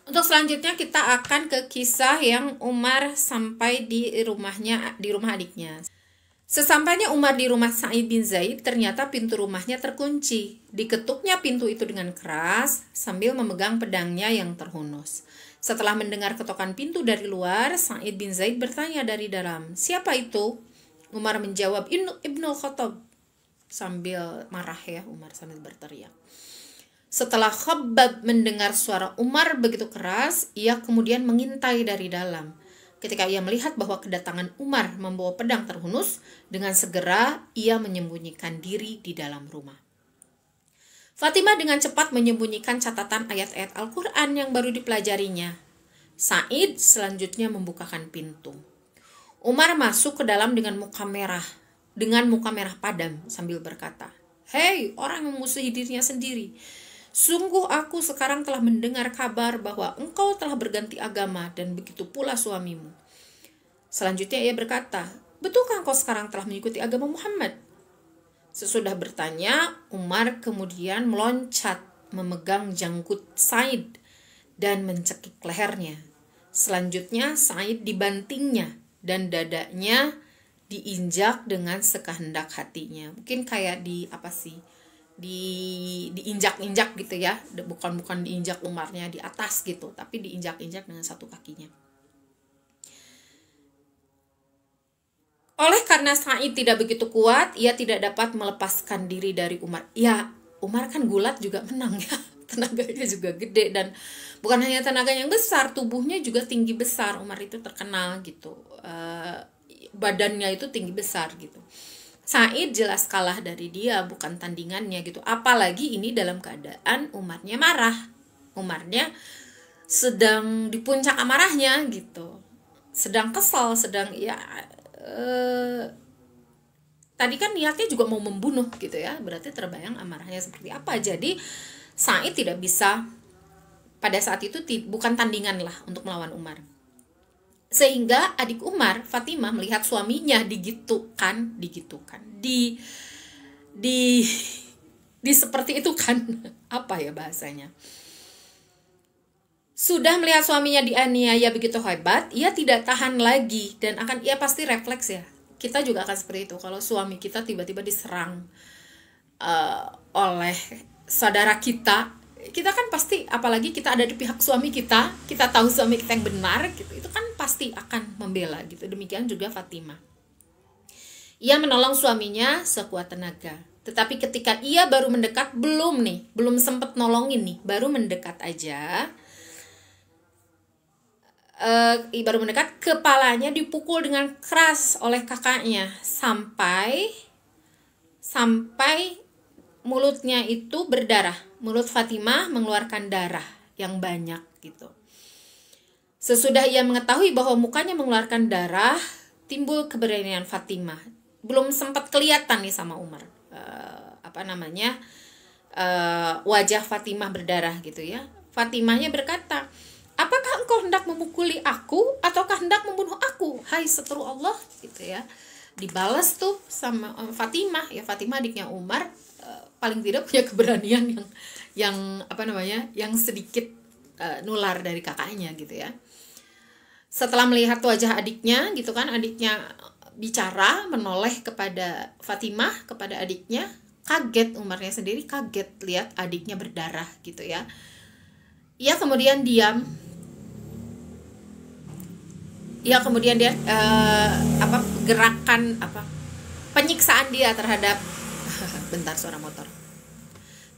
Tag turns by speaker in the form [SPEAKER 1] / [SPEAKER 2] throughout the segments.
[SPEAKER 1] Untuk selanjutnya kita akan ke kisah yang Umar sampai di rumah adiknya. Sesampainya Umar di rumah Sa'id bin Zaid, ternyata pintu rumahnya terkunci. Diketuknya pintu itu dengan keras sambil memegang pedangnya yang terhunus. Setelah mendengar ketukan pintu dari luar, Sa'id bin Zaid bertanya dari dalam, "Siapa itu?" Umar menjawab, "Ibnu Khattab." Sambil marah ya, Umar sambil berteriak. Setelah Khabbab mendengar suara Umar begitu keras, ia kemudian mengintai dari dalam. Ketika ia melihat bahwa kedatangan Umar membawa pedang terhunus, dengan segera ia menyembunyikan diri di dalam rumah. Fatimah dengan cepat menyembunyikan catatan ayat-ayat Al-Quran yang baru dipelajarinya. Sa'id selanjutnya membukakan pintu. Umar masuk ke dalam dengan muka merah padam sambil berkata, "Hei, orang yang memusuhi dirinya sendiri. Sungguh aku sekarang telah mendengar kabar bahwa engkau telah berganti agama dan begitu pula suamimu." Selanjutnya ia berkata, "Betulkah engkau sekarang telah mengikuti agama Muhammad?" Sesudah bertanya, Umar kemudian meloncat memegang janggut Said dan mencekik lehernya. Selanjutnya Said dibantingnya dan dadanya diinjak dengan sekehendak hatinya. Mungkin kayak diinjak-injak gitu ya, bukan diinjak Umarnya di atas gitu, tapi diinjak-injak dengan satu kakinya. Oleh karena Sa'id tidak begitu kuat, ia tidak dapat melepaskan diri dari Umar. Ya, Umar kan gulat juga menang ya, tenaganya juga gede, dan bukan hanya tenaganya yang besar, tubuhnya juga tinggi besar. Umar itu terkenal gitu, badannya itu tinggi besar gitu. Sa'id jelas kalah dari dia, bukan tandingannya gitu. Apalagi ini dalam keadaan Umarnya marah. Umarnya sedang di puncak amarahnya gitu. Sedang kesal, sedang ya tadi kan niatnya juga mau membunuh gitu ya. Berarti terbayang amarahnya seperti apa. Jadi Sa'id tidak bisa pada saat itu, bukan tandingan lah untuk melawan Umar. Sehingga adik Umar, Fatimah, melihat suaminya digitukan, di seperti itu kan, apa ya bahasanya, sudah melihat suaminya dianiaya begitu hebat, ia tidak tahan lagi dan ia pasti refleks ya. Kita juga akan seperti itu kalau suami kita tiba-tiba diserang oleh saudara kita. Kita kan pasti, apalagi kita ada di pihak suami kita tahu suami kita yang benar gitu, itu kan pasti akan membela gitu. Demikian juga Fatimah. Ia menolong suaminya sekuat tenaga. Tetapi ketika ia baru mendekat, belum sempat nolongin nih, baru mendekat aja, baru mendekat, kepalanya dipukul dengan keras oleh kakaknya sampai mulutnya itu berdarah. Mulut Fatimah mengeluarkan darah yang banyak gitu. Sesudah ia mengetahui bahwa mukanya mengeluarkan darah, timbul keberanian Fatimah. Belum sempat kelihatan nih sama Umar wajah Fatimah berdarah gitu ya. Fatimahnya berkata, "Apakah engkau hendak memukuli aku ataukah hendak membunuh aku, hai seteru Allah?" gitu ya. Dibalas tuh sama Fatimah. Ya, Fatimah adiknya Umar, paling tidak punya keberanian yang sedikit nular dari kakaknya gitu ya. Setelah melihat wajah adiknya gitu kan, adiknya bicara menoleh kepada Fatimah, kepada adiknya, kaget. Umarnya sendiri kaget lihat adiknya berdarah gitu ya. Ia kemudian diam. Gerakan penyiksaan dia terhadap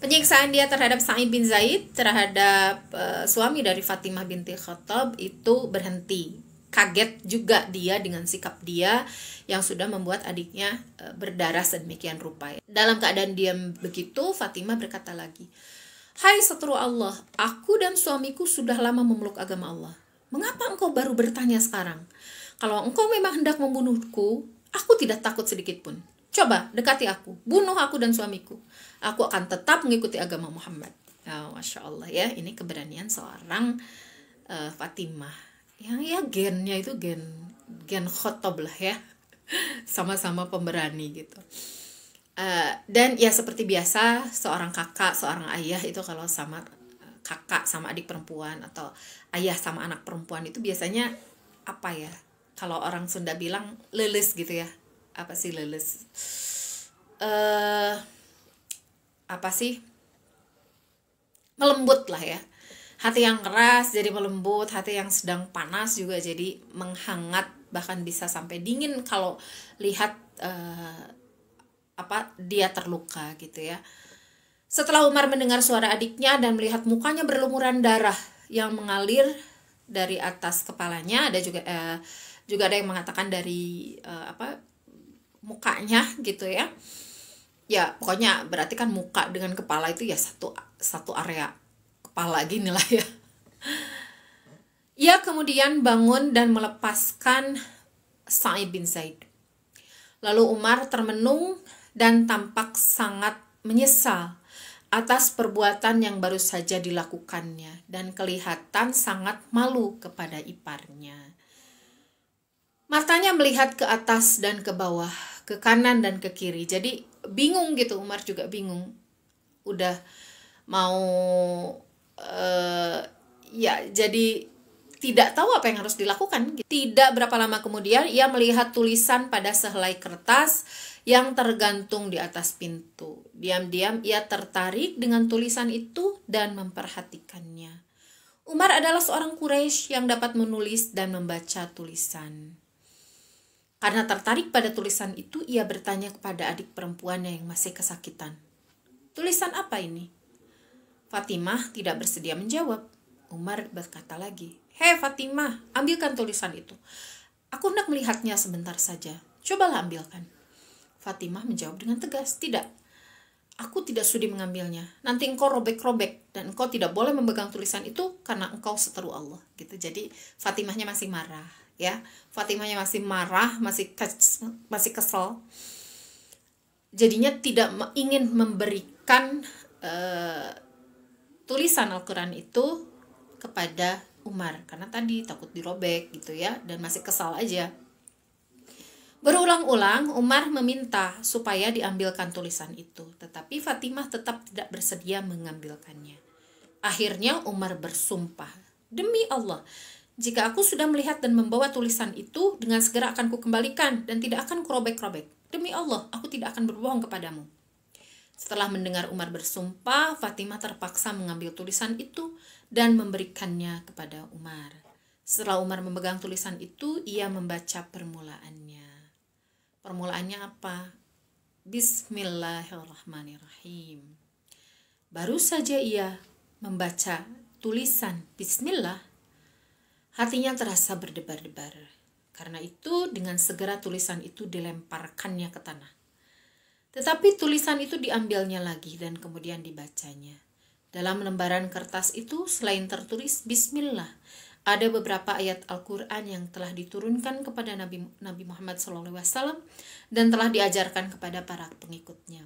[SPEAKER 1] penyiksaan dia terhadap Sa'id bin Zaid, terhadap suami dari Fatimah binti Khattab itu berhenti. Kaget juga dia dengan sikap dia yang sudah membuat adiknya berdarah sedemikian rupa. Dalam keadaan diam begitu, Fatimah berkata lagi, "Hai seteru Allah, aku dan suamiku sudah lama memeluk agama Allah. Mengapa engkau baru bertanya sekarang? Kalau engkau memang hendak membunuhku, aku tidak takut sedikit pun. Coba dekati aku, bunuh aku dan suamiku. Aku akan tetap mengikuti agama Muhammad." Oh, Masya Allah ya, ini keberanian seorang Fatimah. Yang gennya itu gen Khattab lah ya. Sama-sama pemberani gitu. Dan ya seperti biasa, seorang kakak, seorang ayah itu kalau sama kakak sama adik perempuan atau ayah sama anak perempuan itu biasanya apa ya? Kalau orang Sunda bilang leles gitu ya. Apa sih leles? Apa sih? Melembut lah ya. Hati yang keras jadi melembut, hati yang sedang panas juga jadi menghangat, bahkan bisa sampai dingin kalau lihat dia terluka gitu ya. Setelah Umar mendengar suara adiknya dan melihat mukanya berlumuran darah yang mengalir dari atas kepalanya, ada juga ada yang mengatakan dari mukanya gitu ya. Ya pokoknya berarti kan muka dengan kepala itu ya satu area kepala gini lah ya. Ia kemudian bangun dan melepaskan Sa'id bin Zaid. Lalu Umar termenung dan tampak sangat menyesal atas perbuatan yang baru saja dilakukannya dan kelihatan sangat malu kepada iparnya. Matanya melihat ke atas dan ke bawah, ke kanan dan ke kiri. Jadi bingung gitu, Umar juga bingung. Udah mau jadi tidak tahu apa yang harus dilakukan. Tidak berapa lama kemudian ia melihat tulisan pada sehelai kertas yang tergantung di atas pintu. Diam-diam ia tertarik dengan tulisan itu dan memperhatikannya. Umar adalah seorang Quraisy yang dapat menulis dan membaca tulisan. Karena tertarik pada tulisan itu, ia bertanya kepada adik perempuannya yang masih kesakitan. "Tulisan apa ini?" Fatimah tidak bersedia menjawab. Umar berkata lagi, "Hei Fatimah, ambilkan tulisan itu. Aku hendak melihatnya sebentar saja. Cobalah ambilkan." Fatimah menjawab dengan tegas, "Tidak, aku tidak sudi mengambilnya. Nanti engkau robek-robek dan engkau tidak boleh memegang tulisan itu karena engkau seteru Allah." Gitu. Jadi Fatimahnya masih marah, ya. Fatimahnya masih marah, masih kesel. Jadinya tidak ingin memberikan tulisan Al-Quran itu kepada Umar karena tadi takut dirobek gitu ya, dan masih kesal aja. Berulang-ulang Umar meminta supaya diambilkan tulisan itu, tetapi Fatimah tetap tidak bersedia mengambilkannya. Akhirnya Umar bersumpah, "Demi Allah, jika aku sudah melihat dan membawa tulisan itu, dengan segera akan kukembalikan dan tidak akan kurobek-robek. Demi Allah, aku tidak akan berbohong kepadamu." Setelah mendengar Umar bersumpah, Fatimah terpaksa mengambil tulisan itu dan memberikannya kepada Umar. Setelah Umar memegang tulisan itu, ia membaca permulaannya. Permulaannya apa? Bismillahirrahmanirrahim. Baru saja ia membaca tulisan Bismillah, hatinya terasa berdebar-debar. Karena itu, dengan segera tulisan itu dilemparkannya ke tanah. Tetapi tulisan itu diambilnya lagi dan kemudian dibacanya. Dalam lembaran kertas itu, selain tertulis Bismillah, ada beberapa ayat Al-Quran yang telah diturunkan kepada Nabi Muhammad SAW dan telah diajarkan kepada para pengikutnya.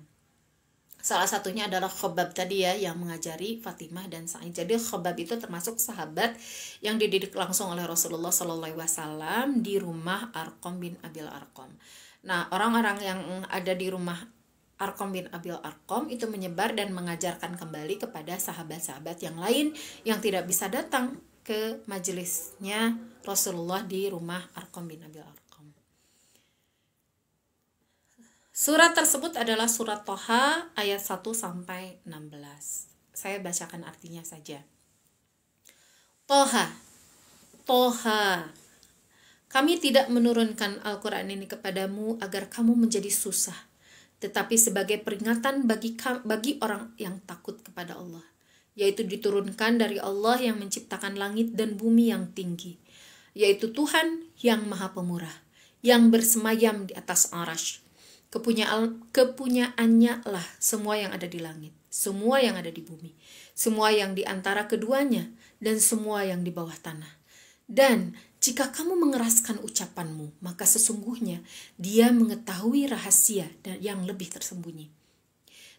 [SPEAKER 1] Salah satunya adalah Khobab tadi ya, yang mengajari Fatimah dan Sa'id. Jadi Khobab itu termasuk sahabat yang dididik langsung oleh Rasulullah SAW di rumah Arqam bin Abil Arqam. Nah, orang-orang yang ada di rumah Arqam bin Abil Arqam itu menyebar dan mengajarkan kembali kepada sahabat-sahabat yang lain yang tidak bisa datang ke majelisnya Rasulullah di rumah Arqam bin Abil Arqam. Surat tersebut adalah surat Toha ayat 1-16. Saya bacakan artinya saja. Toha, Toha. Kami tidak menurunkan Al-Quran ini kepadamu agar kamu menjadi susah, tetapi sebagai peringatan bagi orang yang takut kepada Allah, yaitu diturunkan dari Allah yang menciptakan langit dan bumi yang tinggi, yaitu Tuhan yang Maha Pemurah, yang bersemayam di atas Arash. Kepunyaannya lah semua yang ada di langit, semua yang ada di bumi, semua yang di antara keduanya, dan semua yang di bawah tanah. Dan jika kamu mengeraskan ucapanmu, maka sesungguhnya Dia mengetahui rahasia dan yang lebih tersembunyi.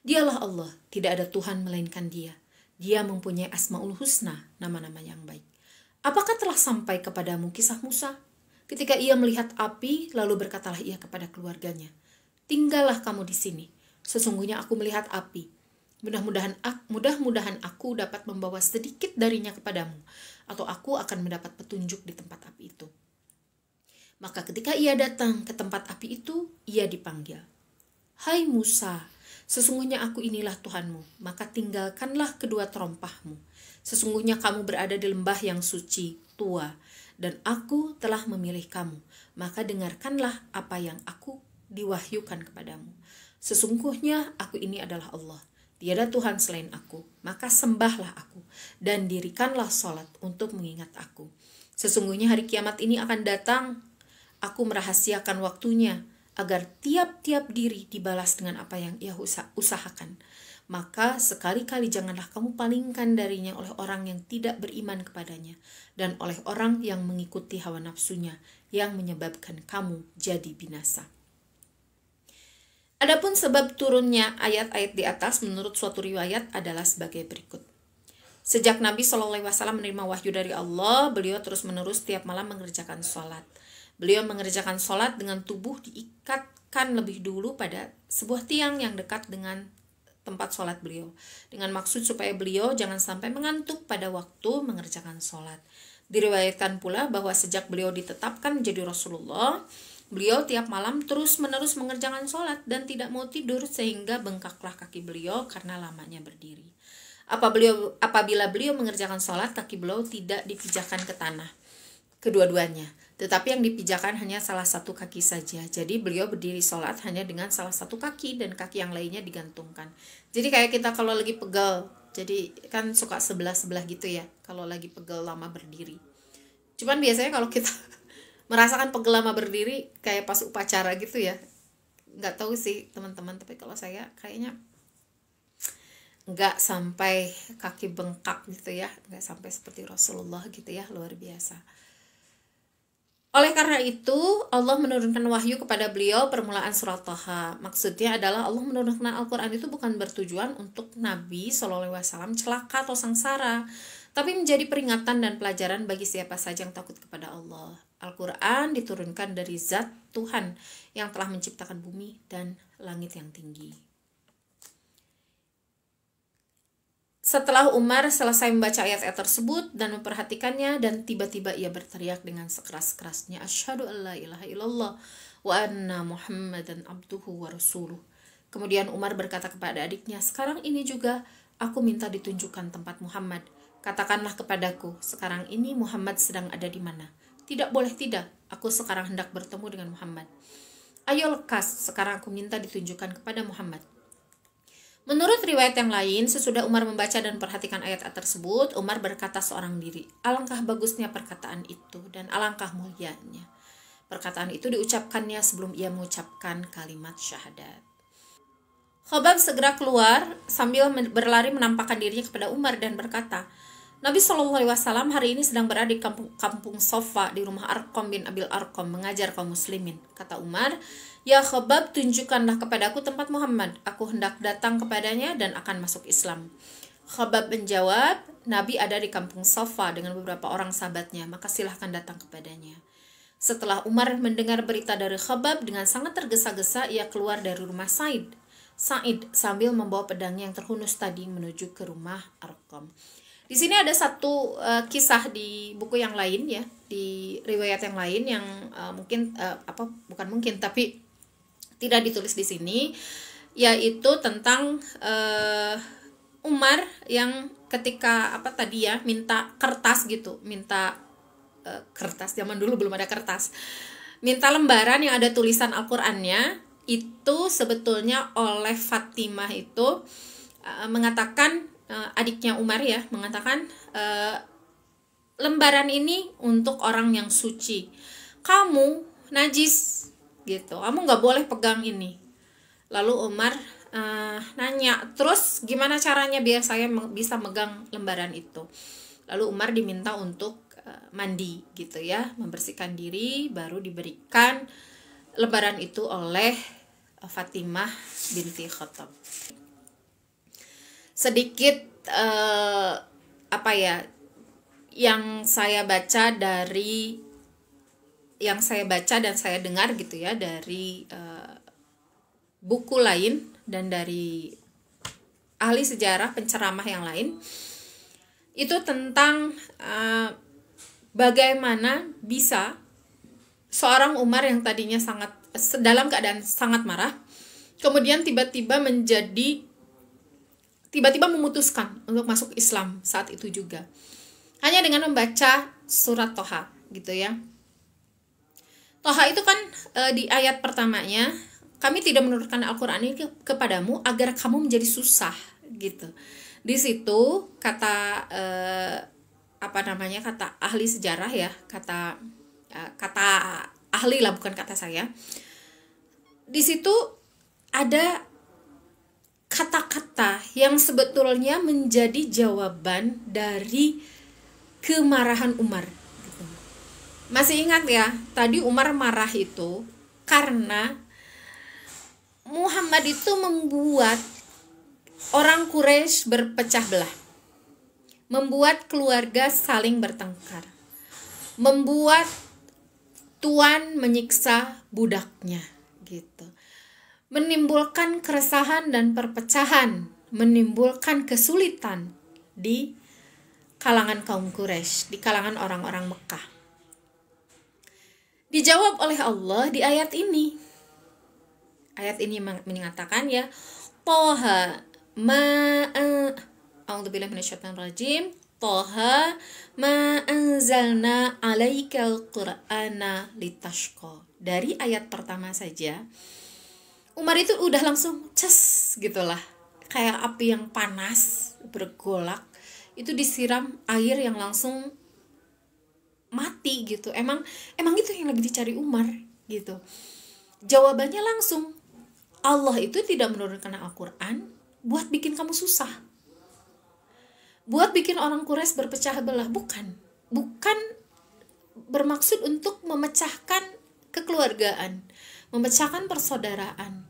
[SPEAKER 1] Dialah Allah, tidak ada Tuhan melainkan Dia. Dia mempunyai Asmaul Husna, nama-nama yang baik. Apakah telah sampai kepadamu kisah Musa? Ketika ia melihat api, lalu berkatalah ia kepada keluarganya, "Tinggallah kamu di sini. Sesungguhnya aku melihat api." Mudah-mudahan aku dapat membawa sedikit darinya kepadamu, atau aku akan mendapat petunjuk di tempat api itu. Maka ketika ia datang ke tempat api itu, ia dipanggil. Hai Musa, sesungguhnya aku inilah Tuhanmu, maka tinggalkanlah kedua terompahmu. Sesungguhnya kamu berada di lembah yang suci, tua, dan aku telah memilih kamu, maka dengarkanlah apa yang aku diwahyukan kepadamu. Sesungguhnya aku ini adalah Allah. Tiada Tuhan selain aku, maka sembahlah aku, dan dirikanlah sholat untuk mengingat aku. Sesungguhnya hari kiamat ini akan datang, aku merahasiakan waktunya, agar tiap-tiap diri dibalas dengan apa yang ia usahakan. Maka sekali-kali janganlah kamu palingkan darinya oleh orang yang tidak beriman kepadanya, dan oleh orang yang mengikuti hawa nafsunya, yang menyebabkan kamu jadi binasa. Adapun sebab turunnya ayat-ayat di atas menurut suatu riwayat adalah sebagai berikut. Sejak Nabi SAW menerima wahyu dari Allah, beliau terus-menerus setiap malam mengerjakan sholat. Beliau mengerjakan sholat dengan tubuh diikatkan lebih dulu pada sebuah tiang yang dekat dengan tempat sholat beliau, dengan maksud supaya beliau jangan sampai mengantuk pada waktu mengerjakan sholat. Diriwayatkan pula bahwa sejak beliau ditetapkan menjadi Rasulullah, beliau tiap malam terus-menerus mengerjakan sholat dan tidak mau tidur sehingga bengkaklah kaki beliau karena lamanya berdiri. Apabila beliau mengerjakan sholat, kaki beliau tidak dipijakan ke tanah, kedua-duanya, tetapi yang dipijakan hanya salah satu kaki saja. Jadi beliau berdiri sholat hanya dengan salah satu kaki dan kaki yang lainnya digantungkan. Jadi kayak kita kalau lagi pegel, jadi kan suka sebelah-sebelah gitu ya, kalau lagi pegel lama berdiri. Cuman biasanya kalau kita merasakan pegel lama berdiri kayak pas upacara gitu ya, nggak tahu sih teman-teman, tapi kalau saya kayaknya nggak sampai kaki bengkak gitu ya, nggak sampai seperti Rasulullah gitu ya, luar biasa. Oleh karena itu Allah menurunkan wahyu kepada beliau permulaan surat Thaha. Maksudnya adalah Allah menurunkan Al-Quran itu bukan bertujuan untuk Nabi SAW celaka atau sengsara, tapi menjadi peringatan dan pelajaran bagi siapa saja yang takut kepada Allah. Al-Quran diturunkan dari zat Tuhan yang telah menciptakan bumi dan langit yang tinggi. Setelah Umar selesai membaca ayat-ayat tersebut dan memperhatikannya, dan tiba-tiba ia berteriak dengan sekeras-kerasnya, Asyhadu an la ilaha illallah wa anna Muhammadan abduhu wa rasuluh. Kemudian Umar berkata kepada adiknya, sekarang ini juga aku minta ditunjukkan tempat Muhammad. Katakanlah kepadaku, sekarang ini Muhammad sedang ada di mana? Tidak boleh tidak, aku sekarang hendak bertemu dengan Muhammad. Ayo lekas, sekarang aku minta ditunjukkan kepada Muhammad. Menurut riwayat yang lain, sesudah Umar membaca dan perhatikan ayat tersebut, Umar berkata seorang diri, alangkah bagusnya perkataan itu dan alangkah mulianya. Perkataan itu diucapkannya sebelum ia mengucapkan kalimat syahadat. Khabbab segera keluar sambil berlari menampakkan dirinya kepada Umar dan berkata, Nabi SAW hari ini sedang berada di kampung Sofa di rumah Arqam bin Abil Arqam mengajar kaum muslimin. Kata Umar, ya Khabbab, tunjukkanlah kepadaku tempat Muhammad. Aku hendak datang kepadanya dan akan masuk Islam. Khabbab menjawab, Nabi ada di kampung Sofa dengan beberapa orang sahabatnya, maka silahkan datang kepadanya. Setelah Umar mendengar berita dari Khabbab, dengan sangat tergesa-gesa ia keluar dari rumah Said sambil membawa pedangnya yang terhunus tadi menuju ke rumah Arqam. Di sini ada satu kisah di buku yang lain ya, di riwayat yang lain yang tapi tidak ditulis di sini, yaitu tentang Umar yang ketika minta kertas gitu, kertas, zaman dulu belum ada kertas, minta lembaran yang ada tulisan Al-Qur'annya, itu sebetulnya oleh Fatimah itu mengatakan, adiknya Umar ya, mengatakan lembaran ini untuk orang yang suci, kamu najis gitu, kamu nggak boleh pegang ini. Lalu Umar nanya, terus gimana caranya biar saya bisa megang lembaran itu? Lalu Umar diminta untuk mandi gitu ya, membersihkan diri, baru diberikan lembaran itu oleh Fatimah binti Khattab. Sedikit yang saya baca dan saya dengar gitu ya dari buku lain dan dari ahli sejarah, penceramah yang lain, itu tentang bagaimana bisa seorang Umar yang tadinya sangat dalam keadaan sangat marah, kemudian tiba-tiba memutuskan untuk masuk Islam saat itu juga, hanya dengan membaca surat Toha gitu ya. Toha itu kan di ayat pertamanya, kami tidak menurunkan Al-Quran ini kepadamu agar kamu menjadi susah gitu. Di situ kata kata ahli sejarah ya, kata ahli lah, bukan kata saya. Di situ ada kata-kata yang sebetulnya menjadi jawaban dari kemarahan Umar. Masih ingat ya, tadi Umar marah itu karena Muhammad itu membuat orang Quraisy berpecah belah, membuat keluarga saling bertengkar, membuat tuan menyiksa budaknya gitu, menimbulkan keresahan dan perpecahan, menimbulkan kesulitan di kalangan kaum Quraisy, di kalangan orang-orang Mekah. Dijawab oleh Allah di ayat ini. Ayat ini mengatakan ya, Toha a'udzubillahi minasyaitonir rajim. Toha ma anzalna 'alaikal qur'ana litashqa. Dari ayat pertama saja Umar itu udah langsung ces gitulah, kayak api yang panas bergolak itu disiram air yang langsung mati gitu. Emang itu yang lagi dicari Umar gitu. Jawabannya langsung, Allah itu tidak menurunkan Al-Quran buat bikin kamu susah, buat bikin orang Quraisy berpecah belah. Bukan bermaksud untuk memecahkan kekeluargaan, memecahkan persaudaraan.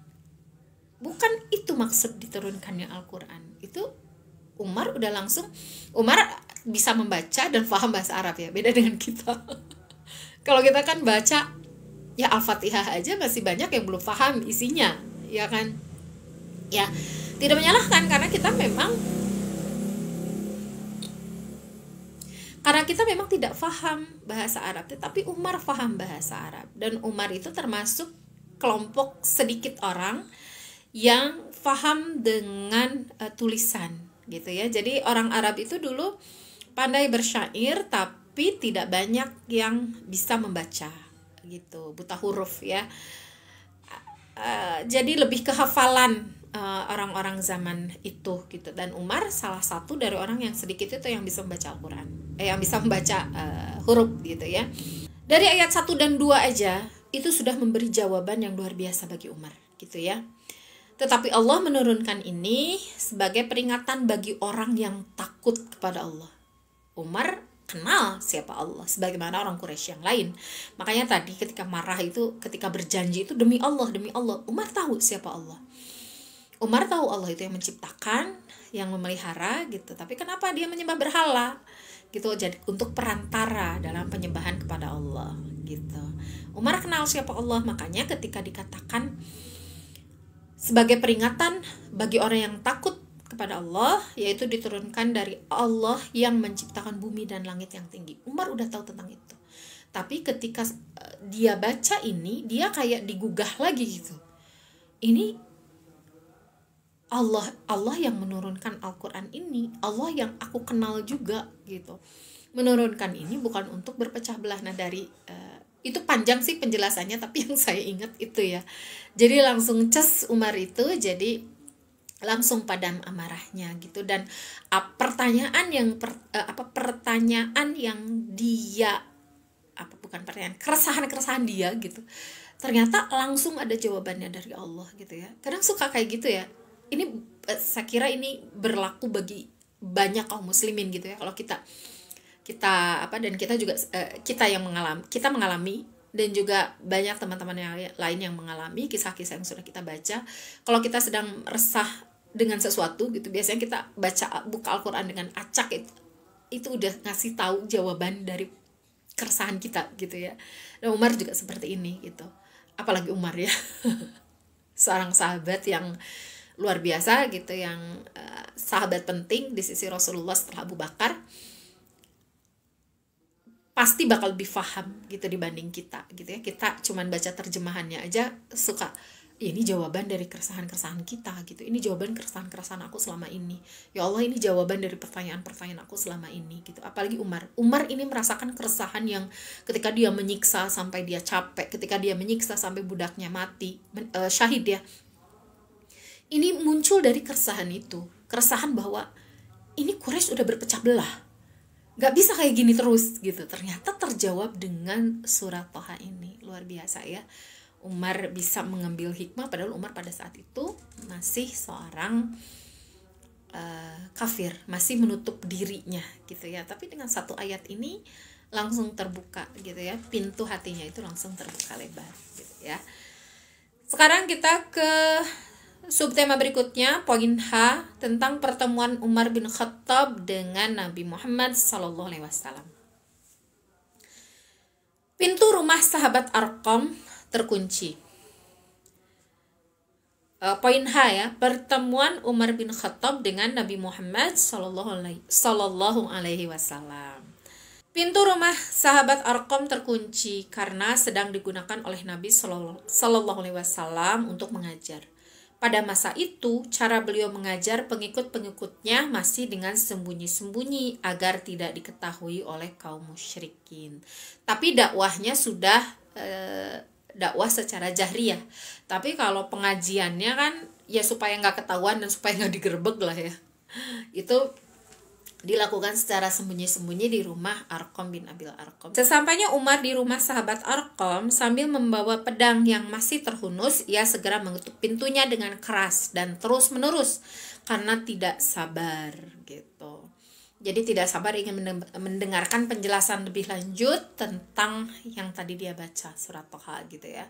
[SPEAKER 1] Bukan itu maksud diturunkannya Al-Quran. Itu Umar bisa membaca dan paham bahasa Arab ya, beda dengan kita. Kalau kita kan baca ya Al-Fatihah aja masih banyak yang belum paham isinya, ya kan? Ya, tidak menyalahkan karena kita memang tidak paham bahasa Arab, tetapi Umar paham bahasa Arab, dan Umar itu termasuk kelompok sedikit orang yang paham dengan tulisan gitu ya. Jadi orang Arab itu dulu pandai bersyair tapi tidak banyak yang bisa membaca gitu, buta huruf ya. Jadi lebih ke hafalan orang-orang zaman itu gitu. Dan Umar salah satu dari orang yang sedikit itu yang bisa membaca Al-Quran, yang bisa membaca huruf gitu ya. Dari ayat 1 dan 2 aja itu sudah memberi jawaban yang luar biasa bagi Umar gitu ya. Tetapi Allah menurunkan ini sebagai peringatan bagi orang yang takut kepada Allah. Umar kenal siapa Allah, sebagaimana orang Quraisy yang lain. Makanya tadi ketika marah itu, ketika berjanji itu demi Allah, Umar tahu siapa Allah. Umar tahu Allah itu yang menciptakan, yang memelihara gitu. Tapi kenapa dia menyembah berhala? Gitu, jadi untuk perantara dalam penyembahan kepada Allah gitu. Umar kenal siapa Allah, makanya ketika dikatakan sebagai peringatan bagi orang yang takut kepada Allah, yaitu diturunkan dari Allah yang menciptakan bumi dan langit yang tinggi. Umar udah tahu tentang itu. Tapi ketika dia baca ini, dia kayak digugah lagi gitu. Ini Allah yang menurunkan Al-Quran ini, Allah yang aku kenal juga gitu. Menurunkan ini bukan untuk berpecah belah. Nah dari itu panjang sih penjelasannya, tapi yang saya ingat itu ya. Jadi langsung ces Umar itu, jadi langsung padam amarahnya gitu. Dan pertanyaan yang keresahan dia gitu, ternyata langsung ada jawabannya dari Allah gitu ya. Kadang suka kayak gitu ya. Ini saya kira ini berlaku bagi banyak kaum muslimin gitu ya. Kalau kita dan kita juga kita mengalami dan juga banyak teman-teman yang lain yang mengalami kisah-kisah yang sudah kita baca. Kalau kita sedang resah dengan sesuatu gitu, biasanya kita buka Al-Quran dengan acak, itu udah ngasih tahu jawaban dari keresahan kita gitu ya. Dan Umar juga seperti ini gitu. Apalagi Umar ya. Seorang sahabat yang luar biasa gitu, yang sahabat penting di sisi Rasulullah setelah Abu Bakar, pasti bakal lebih paham gitu dibanding kita gitu ya. Kita cuman baca terjemahannya aja suka, ya ini jawaban dari keresahan-keresahan kita gitu, ini jawaban keresahan-keresahan aku selama ini, ya Allah ini jawaban dari pertanyaan-pertanyaan aku selama ini gitu. Apalagi Umar ini merasakan keresahan yang ketika dia menyiksa sampai dia capek, ketika dia menyiksa sampai budaknya mati, syahid ya. Ini muncul dari keresahan itu, keresahan bahwa ini Quraisy udah berpecah belah, gak bisa kayak gini terus gitu. Ternyata terjawab dengan surat Thaha ini. Luar biasa ya, Umar bisa mengambil hikmah, padahal Umar pada saat itu masih seorang kafir, masih menutup dirinya gitu ya. Tapi dengan satu ayat ini langsung terbuka gitu ya, pintu hatinya itu langsung terbuka lebar gitu ya. Sekarang kita ke subtema berikutnya, poin H, tentang pertemuan Umar bin Khattab dengan Nabi Muhammad SAW. Pintu rumah sahabat Arqam terkunci. Poin H ya, pertemuan Umar bin Khattab dengan Nabi Muhammad SAW. Pintu rumah sahabat Arqam terkunci karena sedang digunakan oleh Nabi SAW untuk mengajar. Pada masa itu, cara beliau mengajar pengikut-pengikutnya masih dengan sembunyi-sembunyi agar tidak diketahui oleh kaum musyrikin. Tapi dakwahnya sudah dakwah secara jahriyah. Tapi kalau pengajiannya kan ya supaya nggak ketahuan dan supaya nggak digerebek lah ya. Itu dilakukan secara sembunyi-sembunyi di rumah Arqam bin Abil Arqam. Sesampainya Umar di rumah sahabat Arqam, sambil membawa pedang yang masih terhunus, ia segera mengetuk pintunya dengan keras dan terus-menerus karena tidak sabar gitu. Jadi tidak sabar ingin mendengarkan penjelasan lebih lanjut tentang yang tadi dia baca surat Thaha gitu ya.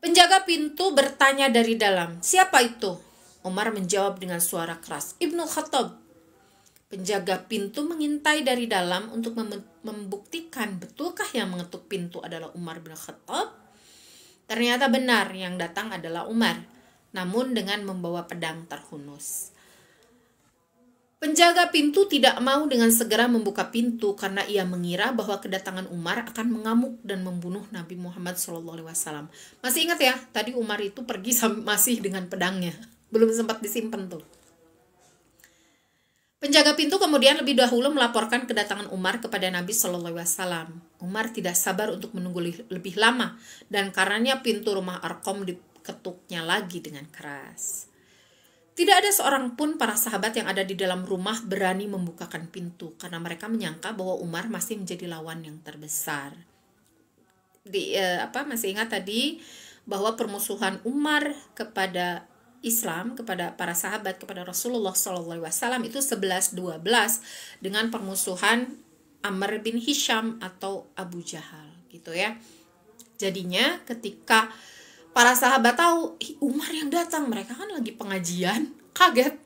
[SPEAKER 1] Penjaga pintu bertanya dari dalam, "Siapa itu?" Umar menjawab dengan suara keras, "Ibnu Khattab." Penjaga pintu mengintai dari dalam untuk membuktikan betulkah yang mengetuk pintu adalah Umar bin Khattab. Ternyata benar, yang datang adalah Umar, namun dengan membawa pedang terhunus. Penjaga pintu tidak mau dengan segera membuka pintu karena ia mengira bahwa kedatangan Umar akan mengamuk dan membunuh Nabi Muhammad SAW. Masih ingat ya, tadi Umar itu pergi masih dengan pedangnya, belum sempat disimpan tuh. Penjaga pintu kemudian lebih dahulu melaporkan kedatangan Umar kepada Nabi SAW. Umar tidak sabar untuk menunggu lebih lama, dan karenanya pintu rumah Arqam diketuknya lagi dengan keras. Tidak ada seorang pun para sahabat yang ada di dalam rumah berani membukakan pintu, karena mereka menyangka bahwa Umar masih menjadi lawan yang terbesar. Masih ingat tadi bahwa permusuhan Umar kepada Islam, kepada para sahabat, kepada Rasulullah SAW itu 11-12 dengan permusuhan Amr bin Hisham atau Abu Jahal gitu ya. Jadinya ketika para sahabat tahu Umar yang datang, mereka kan lagi pengajian, kaget.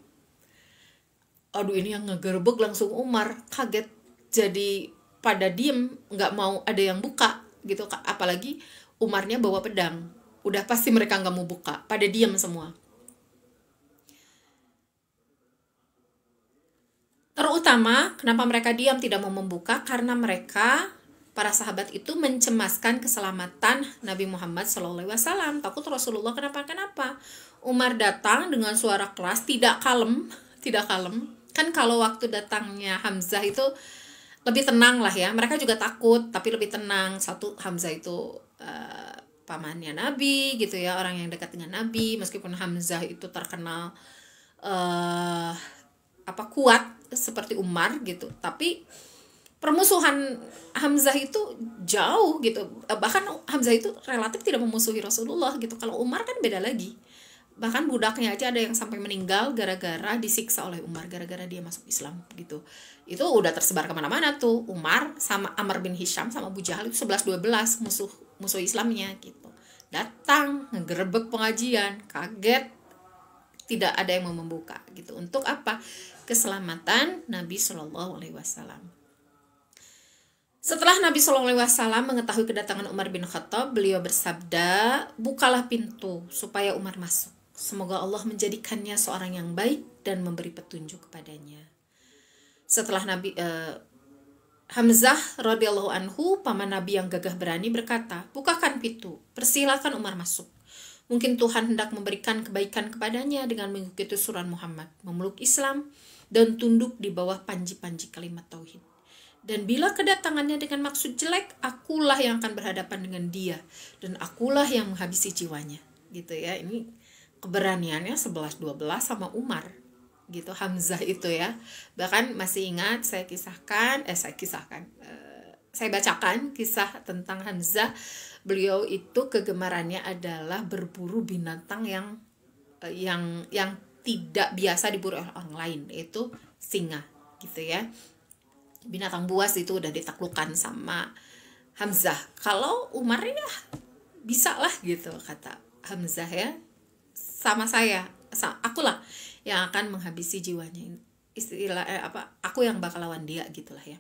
[SPEAKER 1] Aduh, ini yang ngegerebek langsung Umar, kaget. Jadi pada diem, nggak mau ada yang buka gitu. Apalagi Umarnya bawa pedang, udah pasti mereka nggak mau buka, pada diem semua. Terutama kenapa mereka diam tidak mau membuka, karena mereka para sahabat itu mencemaskan keselamatan Nabi Muhammad SAW. Takut Rasulullah kenapa. Umar datang dengan suara keras, tidak kalem. Kan kalau waktu datangnya Hamzah itu lebih tenang lah ya. Mereka juga takut tapi lebih tenang. Satu, Hamzah itu pamannya Nabi gitu ya, orang yang dekat dengan Nabi. Meskipun Hamzah itu terkenal kuat seperti Umar gitu, tapi permusuhan Hamzah itu jauh gitu. Bahkan Hamzah itu relatif tidak memusuhi Rasulullah gitu. Kalau Umar kan beda lagi. Bahkan budaknya aja ada yang sampai meninggal gara-gara disiksa oleh Umar, gara-gara dia masuk Islam gitu. Itu udah tersebar kemana-mana tuh. Umar sama Amr bin Hisham sama Abu Jahal itu 11-12 musuh Islamnya gitu. Datang ngegerebek pengajian, kaget, tidak ada yang mau membuka gitu. Untuk apa? Keselamatan Nabi SAW. Setelah Nabi SAW mengetahui kedatangan Umar bin Khattab, beliau bersabda, "Bukalah pintu supaya Umar masuk." Semoga Allah menjadikannya seorang yang baik dan memberi petunjuk kepadanya. Setelah Hamzah radhiyallahu anhu, paman Nabi yang gagah berani, berkata, "Bukakan pintu, persilakan Umar masuk. Mungkin Tuhan hendak memberikan kebaikan kepadanya dengan mengikuti surat Muhammad, memeluk Islam, dan tunduk di bawah panji-panji kalimat tauhid. Dan bila kedatangannya dengan maksud jelek, akulah yang akan berhadapan dengan dia, dan akulah yang menghabisi jiwanya." Gitu ya, ini keberaniannya 11-12 sama Umar. Gitu Hamzah itu ya. Bahkan masih ingat saya bacakan kisah tentang Hamzah. Beliau itu kegemarannya adalah berburu binatang yang tidak biasa diburu oleh orang lain, yaitu singa gitu ya. Binatang buas itu udah ditaklukkan sama Hamzah. Kalau Umar ya bisa lah gitu, kata Hamzah ya, akulah yang akan menghabisi jiwanya, aku yang bakal lawan dia gitulah ya.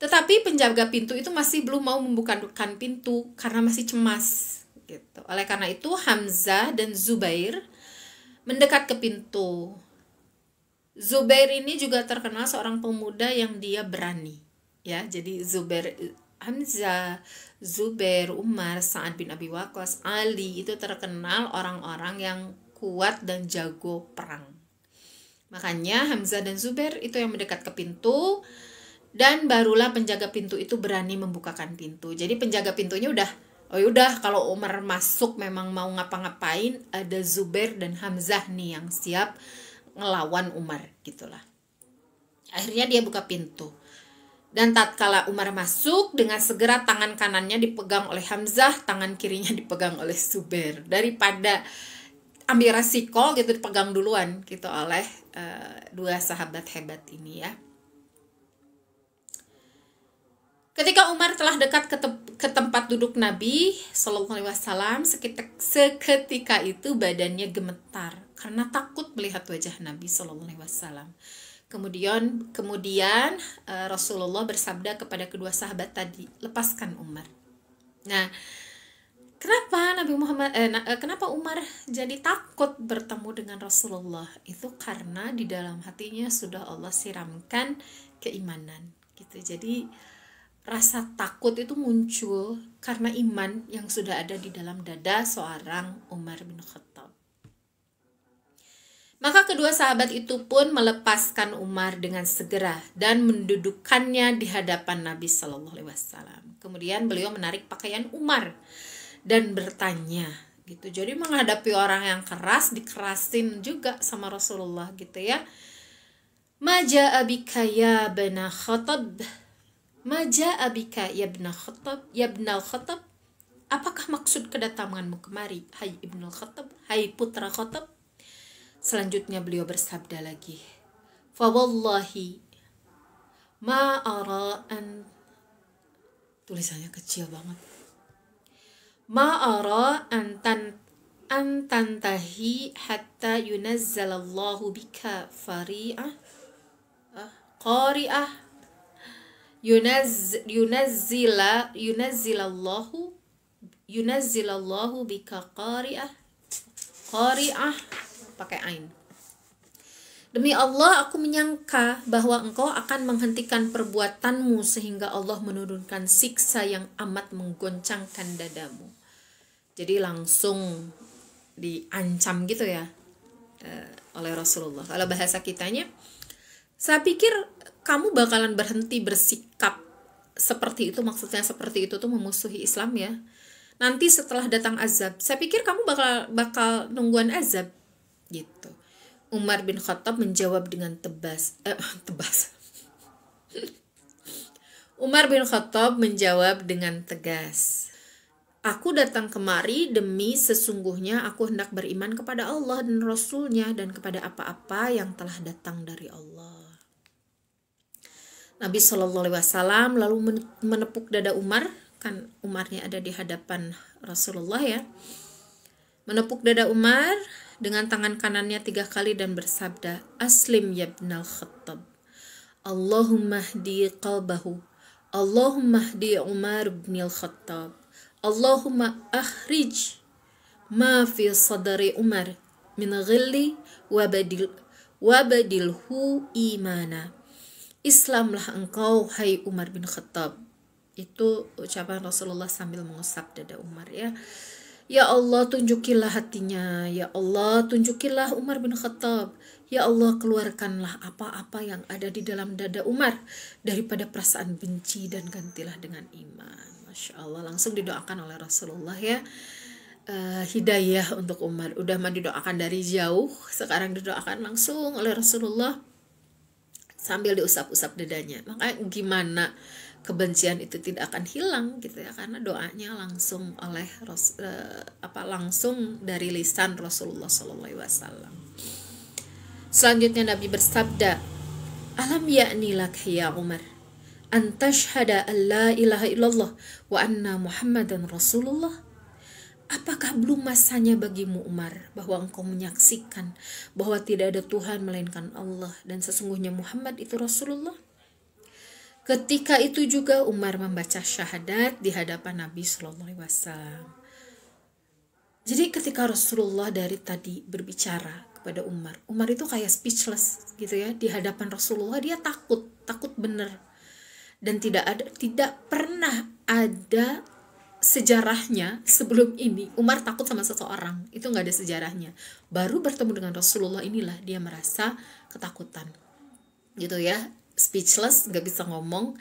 [SPEAKER 1] Tetapi penjaga pintu itu masih belum mau membukakan pintu karena masih cemas gitu. Oleh karena itu Hamzah dan Zubair mendekat ke pintu. Zubair ini juga terkenal seorang pemuda yang dia berani ya. Jadi Hamzah, Zubair, Umar, Sa'ad bin Abi Waqqas, Ali itu terkenal orang-orang yang kuat dan jago perang. Makanya Hamzah dan Zubair itu yang mendekat ke pintu, dan barulah penjaga pintu itu berani membukakan pintu. Jadi penjaga pintunya udah kalau Umar masuk memang mau ngapa-ngapain, ada Zubair dan Hamzah nih yang siap ngelawan Umar gitulah. Akhirnya dia buka pintu. Dan tatkala Umar masuk, dengan segera tangan kanannya dipegang oleh Hamzah, tangan kirinya dipegang oleh Zubair. Daripada ambil resiko gitu, dipegang duluan gitu oleh dua sahabat hebat ini ya. Ketika Umar telah dekat ke tempat duduk Nabi Sallallahu Alaihi Wasallam, seketika itu badannya gemetar karena takut melihat wajah Nabi Sallallahu Alaihi Wasallam. Kemudian Rasulullah bersabda kepada kedua sahabat tadi, "Lepaskan Umar." Nah, kenapa Umar jadi takut bertemu dengan Rasulullah? Itu karena di dalam hatinya sudah Allah siramkan keimanan gitu. Jadi rasa takut itu muncul karena iman yang sudah ada di dalam dada seorang Umar bin Khattab. Maka kedua sahabat itu pun melepaskan Umar dengan segera dan mendudukkannya di hadapan Nabi Sallallahu Alaihi Wasallam. Kemudian beliau menarik pakaian Umar dan bertanya gitu. Jadi menghadapi orang yang keras, dikerasin juga sama Rasulullah gitu ya. "Maja abika ya bana Khattab, maja abika ya bna Khattab, ya bnal Khattab." Apakah maksud kedatanganmu kemari, hai Ibnul Khattab, hai putra Khattab? Selanjutnya beliau bersabda lagi, "Fa wallahi ma ara an," tulisannya kecil banget, "ma'ara an tantahi hatta yunazzalallahu bika fari'ah qari'ah yunazzilallahu bika qari'ah pakai ain. Demi Allah, aku menyangka bahwa engkau akan menghentikan perbuatanmu sehingga Allah menurunkan siksa yang amat menggoncangkan dadamu." Jadi langsung diancam gitu ya oleh Rasulullah. Kalau bahasa kitanya, "Saya pikir kamu bakalan berhenti bersikap seperti itu," maksudnya seperti itu tuh memusuhi Islam ya. "Nanti setelah datang azab, saya pikir kamu bakal nungguan azab." Gitu. Umar bin Khattab menjawab dengan Umar bin Khattab menjawab dengan tegas, "Aku datang kemari demi sesungguhnya aku hendak beriman kepada Allah dan Rasulnya dan kepada apa-apa yang telah datang dari Allah." Nabi Shallallahu Alaihi Wasallam lalu menepuk dada Umar, kan Umarnya ada di hadapan Rasulullah ya. Menepuk dada Umar dengan tangan kanannya 3 kali dan bersabda, "Aslim ya ibnal Khattab, Allahumma hdi qalbahu, Allahumma hdi Umar bin Khattab, Allahumma akhrij ma fi sadri Umar min ghilli wabadilhu imana. Islamlah engkau hai Umar bin Khattab. Itu ucapan Rasulullah sambil mengusap dada Umar ya. Ya Allah, tunjukilah hatinya. Ya Allah, tunjukilah Umar bin Khattab. Ya Allah, keluarkanlah apa-apa yang ada di dalam dada Umar daripada perasaan benci dan gantilah dengan iman. Masya Allah, langsung didoakan oleh Rasulullah ya. Hidayah untuk Umar. Udah mah didoakan dari jauh, sekarang didoakan langsung oleh Rasulullah sambil diusap-usap dadanya. Makanya gimana kebencian itu tidak akan hilang gitu ya, karena doanya langsung oleh langsung dari lisan Rasulullah SAW. Selanjutnya Nabi bersabda, alam ya'ni lak ya Umar an tashhada an la ilaha illallah wa anna Muhammadan Rasulullah. Apakah belum masanya bagimu Umar bahwa engkau menyaksikan bahwa tidak ada Tuhan melainkan Allah dan sesungguhnya Muhammad itu Rasulullah? Ketika itu juga Umar membaca syahadat di hadapan Nabi Sallallahu Alaihi Wasallam. Jadi ketika Rasulullah dari tadi berbicara kepada Umar itu kayak speechless gitu ya di hadapan Rasulullah. Dia takut bener, dan tidak pernah ada sejarahnya sebelum ini Umar takut sama seseorang, itu nggak ada sejarahnya. Baru bertemu dengan Rasulullah inilah dia merasa ketakutan gitu ya, speechless, nggak bisa ngomong.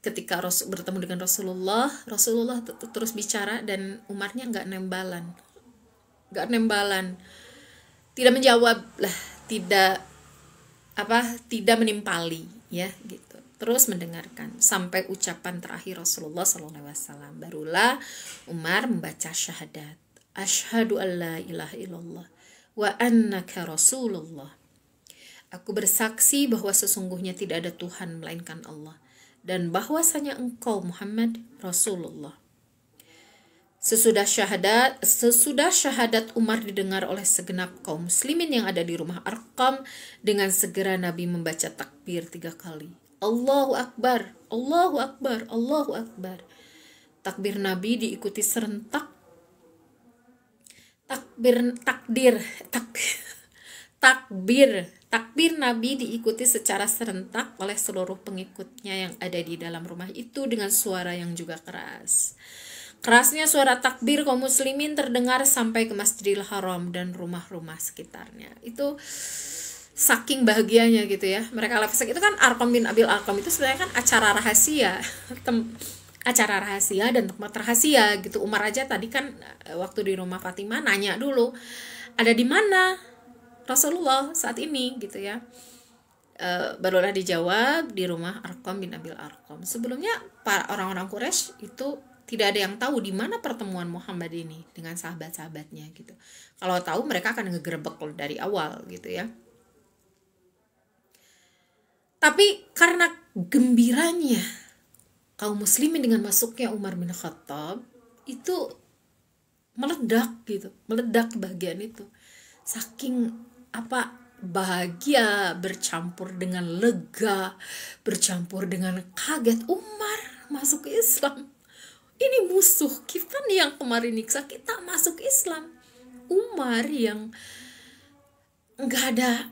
[SPEAKER 1] Ketika bertemu dengan Rasulullah terus bicara dan Umarnya nggak nembalan, tidak menjawab lah, tidak menimpali ya gitu. Terus mendengarkan sampai ucapan terakhir Rasulullah SAW. Barulah Umar membaca syahadat, asyhadu an la ilaha illallah wa annaka rasulullah. Aku bersaksi bahwa sesungguhnya tidak ada Tuhan melainkan Allah dan bahwasanya engkau Muhammad Rasulullah. Sesudah syahadat Umar didengar oleh segenap kaum muslimin yang ada di rumah Arqam. Dengan segera Nabi membaca takbir 3 kali. Allahu Akbar, Allahu Akbar, Allahu Akbar. Takbir Nabi diikuti serentak. Takbir Nabi diikuti secara serentak oleh seluruh pengikutnya yang ada di dalam rumah itu dengan suara yang juga keras. Kerasnya suara takbir kaum muslimin terdengar sampai ke Masjidil Haram dan rumah-rumah sekitarnya. Itu saking bahagianya gitu ya. Mereka lefsek itu kan Arqam bin Abil Arqam itu sebenarnya kan acara rahasia. Acara rahasia dan tempat rahasia gitu. Umar aja tadi kan waktu di rumah Fatimah nanya dulu, ada di mana Rasulullah saat ini gitu ya. Barulah dijawab di rumah Arqam bin Abil Arqam. Sebelumnya para orang-orang Quraisy itu tidak ada yang tahu di mana pertemuan Muhammad ini dengan sahabat-sahabatnya gitu. Kalau tahu mereka akan ngegerebek dari awal gitu ya. Tapi karena gembiranya kaum muslimin dengan masuknya Umar bin Khattab, itu meledak kebahagiaan itu. Saking bahagia bercampur dengan lega, bercampur dengan kaget, Umar masuk ke Islam. Ini musuh kita nih yang kemarin nyiksa kita masuk Islam. Umar yang nggak ada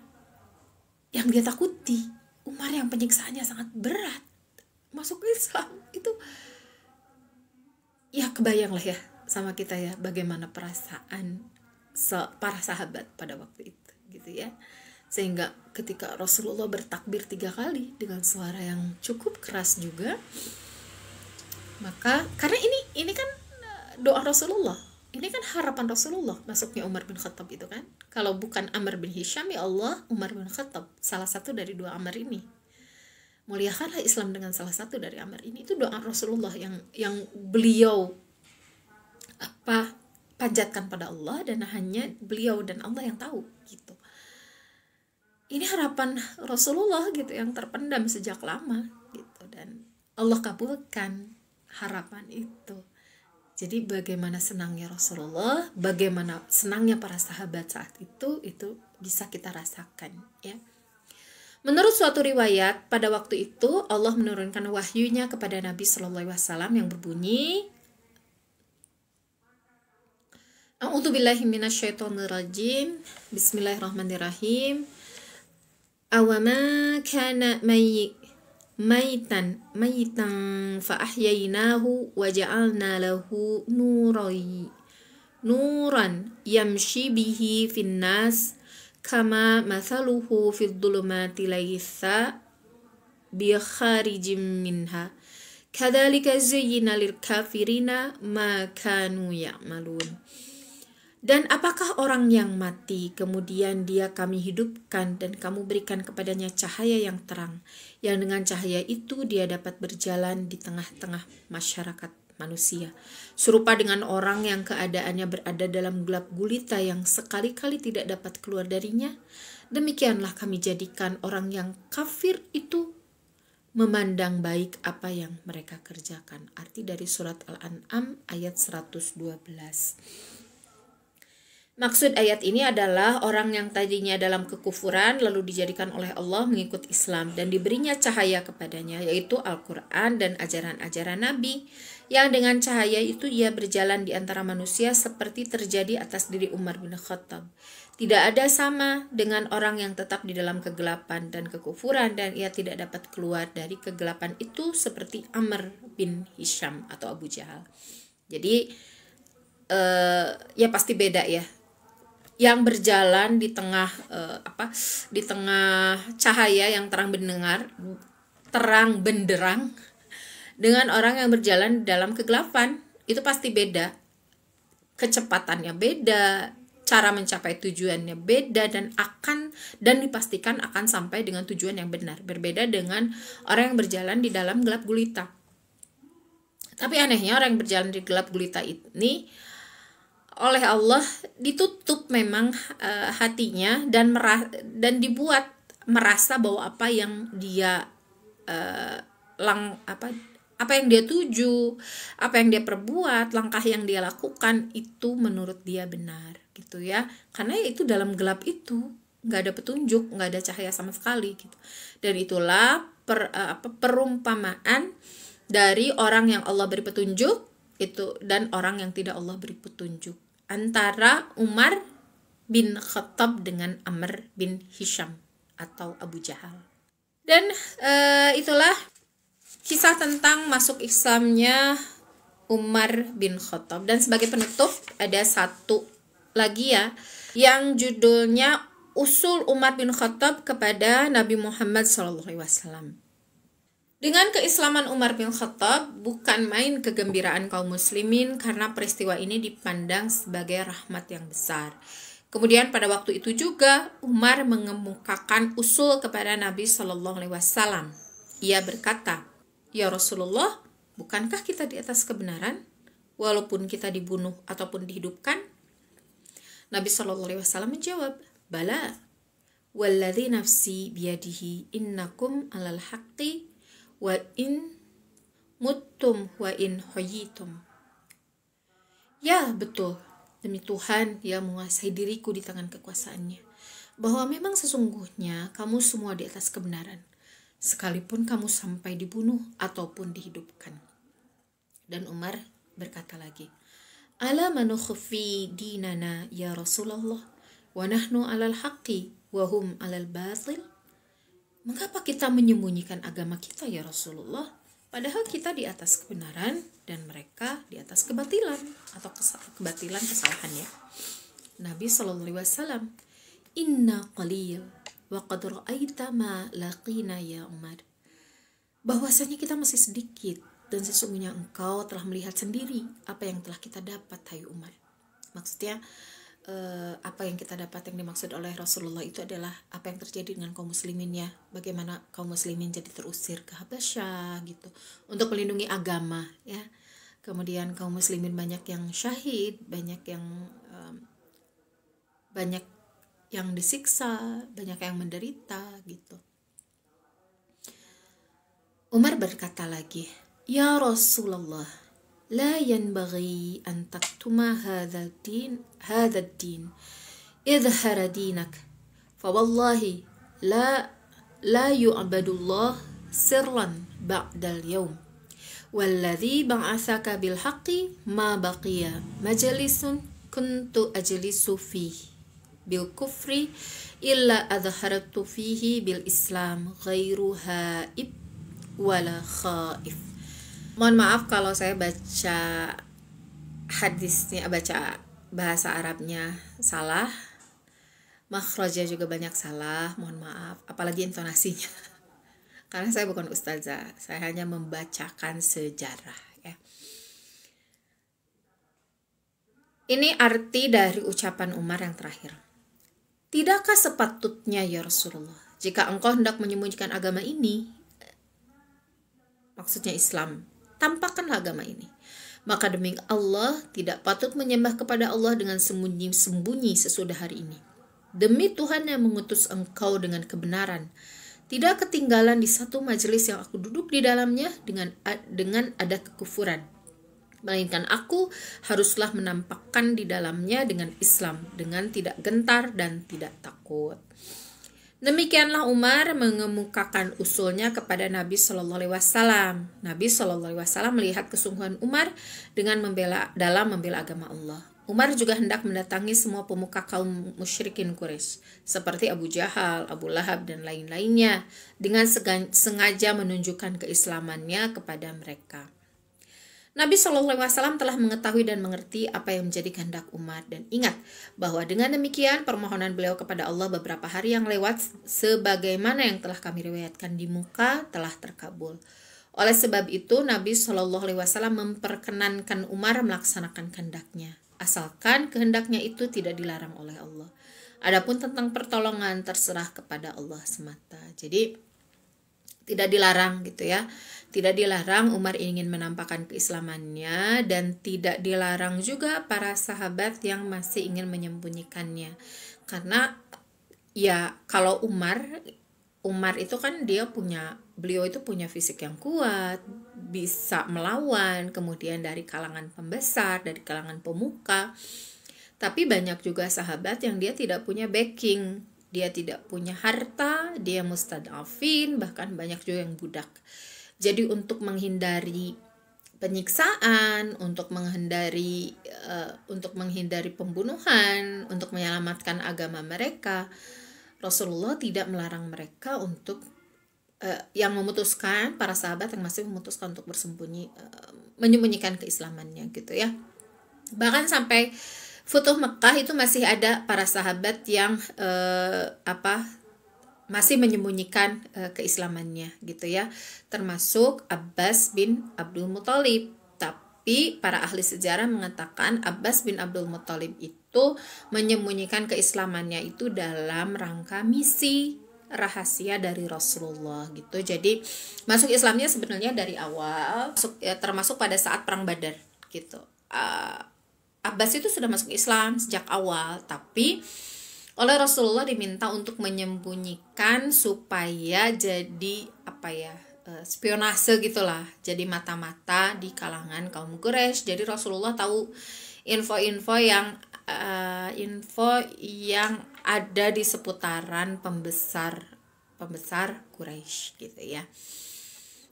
[SPEAKER 1] yang dia takuti. Umar yang penyiksaannya sangat berat masuk Islam. Itu ya kebayang lah ya sama kita ya bagaimana perasaan para sahabat pada waktu itu gitu ya. Sehingga ketika Rasulullah bertakbir 3 kali dengan suara yang cukup keras juga, maka karena ini kan doa Rasulullah, ini kan harapan Rasulullah masuknya Umar bin Khattab itu kan. Kalau bukan Amr bin Hisham, ya Allah, Umar bin Khattab, salah satu dari 2 Amr ini. Muliakanlah Islam dengan salah satu dari Amr ini. Itu doa Rasulullah yang beliau panjatkan pada Allah, dan hanya beliau dan Allah yang tahu gitu. Ini harapan Rasulullah gitu yang terpendam sejak lama gitu, dan Allah kabulkan harapan itu. Jadi bagaimana senangnya Rasulullah, bagaimana senangnya para sahabat saat itu bisa kita rasakan ya. Menurut suatu riwayat, pada waktu itu Allah menurunkan wahyunya kepada Nabi SAW yang berbunyi, A'udzubillahi minasyaitonirrajim. Bismillahirrahmanirrahim. Awama kana maitan fa ahyaynahu wa ja'alna lahu nuran yamshi bihi finnas kama mathaluhu fid dhulumati laysa bi kharijim minha kadzalika zayyana lil kafirina ma kanu ya'malun. Dan apakah orang yang mati, kemudian dia kami hidupkan dan kamu berikan kepadanya cahaya yang terang, yang dengan cahaya itu dia dapat berjalan di tengah-tengah masyarakat manusia. Serupa dengan orang yang keadaannya berada dalam gelap gulita yang sekali-kali tidak dapat keluar darinya, demikianlah kami jadikan orang yang kafir itu memandang baik apa yang mereka kerjakan. Arti dari surat Al-An'am ayat 112. Maksud ayat ini adalah orang yang tadinya dalam kekufuran lalu dijadikan oleh Allah mengikut Islam dan diberinya cahaya kepadanya, yaitu Al-Quran dan ajaran-ajaran Nabi, yang dengan cahaya itu ia berjalan di antara manusia seperti terjadi atas diri Umar bin Khattab. Tidak ada sama dengan orang yang tetap di dalam kegelapan dan kekufuran dan ia tidak dapat keluar dari kegelapan itu seperti Amr bin Hisham atau Abu Jahal. Jadi ya pasti beda ya. Yang berjalan di tengah di tengah cahaya yang terang benderang dengan orang yang berjalan dalam kegelapan, itu pasti beda. Kecepatannya beda, cara mencapai tujuannya beda, dan dipastikan akan sampai dengan tujuan yang benar. Berbeda dengan orang yang berjalan di dalam gelap gulita. Tapi anehnya orang yang berjalan di gelap gulita ini oleh Allah ditutup memang hatinya dan dibuat merasa bahwa apa yang dia apa yang dia tuju, apa yang dia perbuat, langkah yang dia lakukan itu menurut dia benar gitu ya. Karena itu dalam gelap itu nggak ada petunjuk, nggak ada cahaya sama sekali gitu. Dan itulah perumpamaan dari orang yang Allah beri petunjuk itu dan orang yang tidak Allah beri petunjuk, antara Umar bin Khattab dengan Amr bin Hisham atau Abu Jahal. Dan itulah kisah tentang masuk Islamnya Umar bin Khattab. Dan sebagai penutup ada satu lagi ya, yang judulnya Usul Umar bin Khattab kepada Nabi Muhammad SAW. Dengan keislaman Umar bin Khattab, bukan main kegembiraan kaum muslimin karena peristiwa ini dipandang sebagai rahmat yang besar. Kemudian pada waktu itu juga Umar mengemukakan usul kepada Nabi SAW. Ia berkata, "Ya Rasulullah, bukankah kita di atas kebenaran walaupun kita dibunuh ataupun dihidupkan?" Nabi SAW menjawab, "Bala, walladzi nafsi biyadihi innakum alal haqqi wa in muttum wa in huyitum." Ya, betul. Demi Tuhan yang menguasai diriku di tangan kekuasaannya, bahwa memang sesungguhnya kamu semua di atas kebenaran, sekalipun kamu sampai dibunuh ataupun dihidupkan. Dan Umar berkata lagi, "Ala manukhfi dinana ya Rasulullah, wa nahnu alal haqqi wa hum alal batil?" Mengapa kita menyembunyikan agama kita ya Rasulullah, padahal kita di atas kebenaran dan mereka di atas kebatilan atau kebatilan, kesalahannya. Nabi SAW, "Inna qalil wa qad ra'aita ma laqina ya Umar." Bahwasanya kita masih sedikit dan sesungguhnya engkau telah melihat sendiri apa yang telah kita dapat, hai Umar. Maksudnya apa yang kita dapat, yang dimaksud oleh Rasulullah itu adalah apa yang terjadi dengan kaum muslimin ya, bagaimana kaum muslimin jadi terusir ke Habasyah gitu untuk melindungi agama ya. Kemudian kaum muslimin banyak yang syahid, banyak yang disiksa, banyak yang menderita gitu. Umar berkata lagi, "Ya Rasulullah, la yanbaghi an taktuma hadha ad-din idhhara dinak fa wallahi la yu'badullah sirran ba'dal yawm walladhi ba'athaka bil haqqi ma baqiya majalisun kuntu ajlisu fihi bil kufri illa adhartu fihi bil Islam ghairu haib wala khaif. Mohon maaf kalau saya baca hadisnya, baca bahasa Arabnya salah, makhrajnya juga banyak salah, mohon maaf, apalagi intonasinya. Karena saya bukan ustazah, saya hanya membacakan sejarah ya. Ini arti dari ucapan Umar yang terakhir. Tidakkah sepatutnya ya Rasulullah, jika engkau hendak menyembunyikan agama ini, maksudnya Islam, tampakkanlah agama ini. Maka demi Allah, tidak patut menyembah kepada Allah dengan sembunyi-sembunyi sesudah hari ini. Demi Tuhan yang mengutus engkau dengan kebenaran, tidak ketinggalan di satu majelis yang aku duduk di dalamnya dengan ada kekufuran, melainkan aku haruslah menampakkan di dalamnya dengan Islam, dengan tidak gentar dan tidak takut. Demikianlah Umar mengemukakan usulnya kepada Nabi Shallallahu Alaihi Wasallam. Nabi Shallallahu Alaihi Wasallam melihat kesungguhan Umar dengan membela agama Allah. Umar juga hendak mendatangi semua pemuka kaum musyrikin Quraisy seperti Abu Jahal, Abu Lahab dan lain-lainnya dengan sengaja menunjukkan keislamannya kepada mereka. Nabi Shallallahu Alaihi Wasallam telah mengetahui dan mengerti apa yang menjadi kehendak Umar, dan ingat bahwa dengan demikian permohonan beliau kepada Allah beberapa hari yang lewat sebagaimana yang telah kami riwayatkan di muka telah terkabul. Oleh sebab itu Nabi Shallallahu Alaihi Wasallam memperkenankan Umar melaksanakan kehendaknya, asalkan kehendaknya itu tidak dilarang oleh Allah. Adapun tentang pertolongan terserah kepada Allah semata. Jadi tidak dilarang gitu ya. Tidak dilarang Umar ingin menampakkan keislamannya, dan tidak dilarang juga para sahabat yang masih ingin menyembunyikannya. Karena ya kalau Umar itu kan beliau itu punya fisik yang kuat, bisa melawan, kemudian dari kalangan pembesar, dari kalangan pemuka. Tapi banyak juga sahabat yang dia tidak punya backing, dia tidak punya harta, dia mustadafin, bahkan banyak juga yang budak. Jadi untuk menghindari penyiksaan, untuk menghindari pembunuhan, untuk menyelamatkan agama mereka, Rasulullah tidak melarang mereka untuk yang memutuskan, para sahabat yang masih memutuskan untuk menyembunyikan keislamannya gitu ya. Bahkan sampai Futuh Mekah itu masih ada para sahabat yang masih menyembunyikan keislamannya gitu ya, termasuk Abbas bin Abdul Muthalib. Tapi para ahli sejarah mengatakan Abbas bin Abdul Muthalib itu menyembunyikan keislamannya itu dalam rangka misi rahasia dari Rasulullah gitu. Jadi masuk Islamnya sebenarnya dari awal, termasuk pada saat perang Badar gitu. Abbas itu sudah masuk Islam sejak awal, tapi oleh Rasulullah diminta untuk menyembunyikan supaya jadi spionase gitulah, jadi mata-mata di kalangan kaum Quraisy. Jadi Rasulullah tahu info yang ada di seputaran pembesar Quraisy gitu ya.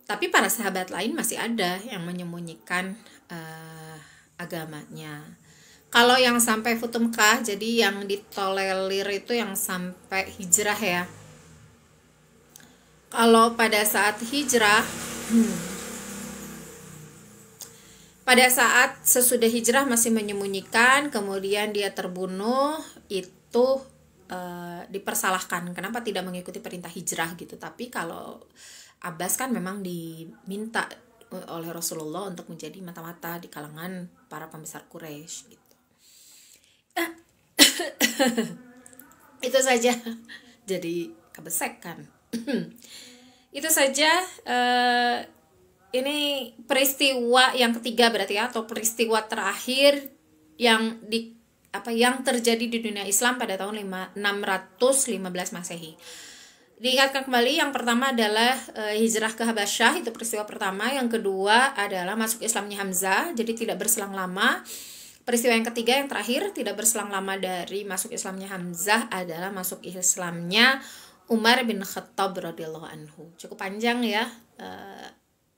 [SPEAKER 1] Tapi para sahabat lain masih ada yang menyembunyikan agamanya. Kalau yang sampai Futuh Mekah, jadi yang ditolerir itu yang sampai hijrah ya. Kalau pada saat hijrah, pada saat sesudah hijrah masih menyembunyikan, kemudian dia terbunuh, itu dipersalahkan. Kenapa tidak mengikuti perintah hijrah gitu. Tapi kalau Abbas kan memang diminta oleh Rasulullah untuk menjadi mata-mata di kalangan para pembesar Quraisy gitu. Itu saja, jadi kebesek kan. Itu saja. Ini peristiwa yang ketiga berarti ya, atau peristiwa terakhir yang terjadi di dunia Islam pada tahun 615 Masehi. Diingatkan kembali, yang pertama adalah hijrah ke Habasyah, itu peristiwa pertama. Yang kedua adalah masuk Islamnya Hamzah, jadi tidak berselang lama. Peristiwa yang ketiga yang terakhir tidak berselang lama dari masuk Islamnya Hamzah adalah masuk Islamnya Umar bin Khattab radhiyallahu anhu. Cukup panjang ya,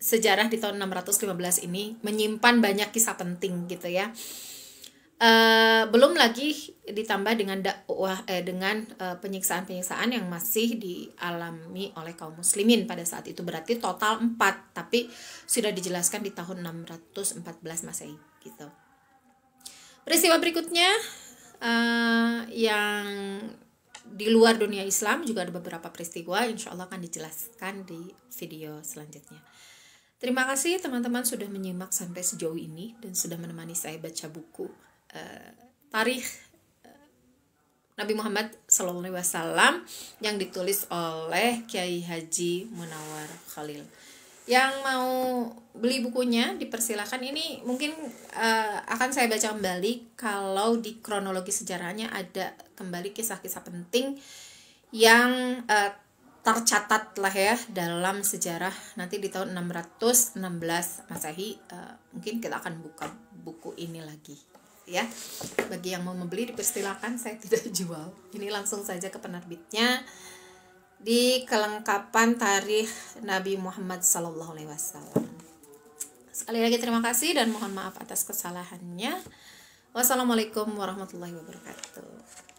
[SPEAKER 1] sejarah di tahun 615 ini menyimpan banyak kisah penting gitu ya. Belum lagi ditambah dengan dakwah dengan penyiksaan-penyiksaan yang masih dialami oleh kaum muslimin pada saat itu. Berarti total 4, tapi sudah dijelaskan di tahun 614 Masehi gitu. Peristiwa berikutnya yang di luar dunia Islam juga ada beberapa peristiwa, insya Allah akan dijelaskan di video selanjutnya. Terima kasih teman-teman sudah menyimak sampai sejauh ini dan sudah menemani saya baca buku tarikh Nabi Muhammad SAW yang ditulis oleh Kiai Haji Munawar Khalil. Yang mau beli bukunya dipersilakan. Ini mungkin akan saya baca kembali. Kalau di kronologi sejarahnya ada kembali kisah-kisah penting yang tercatat lah ya dalam sejarah. Nanti di tahun 616 Masehi mungkin kita akan buka buku ini lagi ya. Bagi yang mau membeli dipersilakan, saya tidak jual. Ini langsung saja ke penerbitnya di kelengkapan tarikh Nabi Muhammad SAW. Sekali lagi terima kasih dan mohon maaf atas kesalahannya. Wassalamualaikum warahmatullahi wabarakatuh.